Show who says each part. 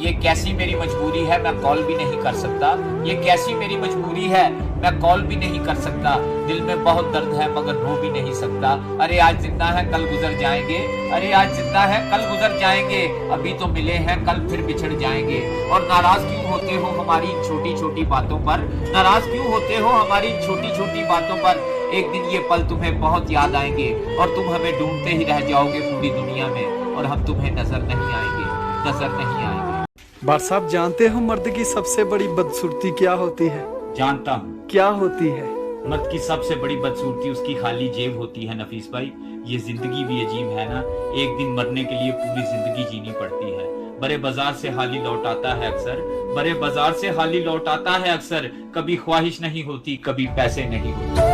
Speaker 1: ये कैसी मेरी मजबूरी है, मैं कॉल भी नहीं कर सकता। ये कैसी मेरी मजबूरी है, मैं कॉल भी नहीं कर सकता। दिल में बहुत दर्द है मगर रो भी नहीं सकता। अरे आज जिंदा है कल गुजर जाएंगे, अरे आज जिंदा है कल गुजर जाएंगे। अभी तो मिले हैं कल फिर बिछड़ जाएंगे। और नाराज क्यों होते हो हमारी छोटी छोटी बातों पर, नाराज क्यों होते हो हमारी छोटी छोटी बातों पर। एक दिन ये पल तुम्हें बहुत याद आएंगे और तुम हमें ढूंढते ही रह जाओगे पूरी दुनिया में, और हम तुम्हें नजर नहीं आएंगे, नजर नहीं आएंगे।
Speaker 2: बार साहब, जानते हो मर्द की सबसे बड़ी बदसूरती क्या होती है?
Speaker 1: जानता हूँ।
Speaker 2: क्या होती है?
Speaker 1: मर्द की सबसे बड़ी बदसूरती उसकी खाली जेब होती है नफीस भाई। ये जिंदगी भी अजीब है ना, एक दिन मरने के लिए पूरी जिंदगी जीनी पड़ती है। बड़े बाजार से हाली लौट आता है अक्सर, बड़े बाजार से हाली लौट आता है अक्सर। कभी ख्वाहिश नहीं होती, कभी पैसे नहीं होते।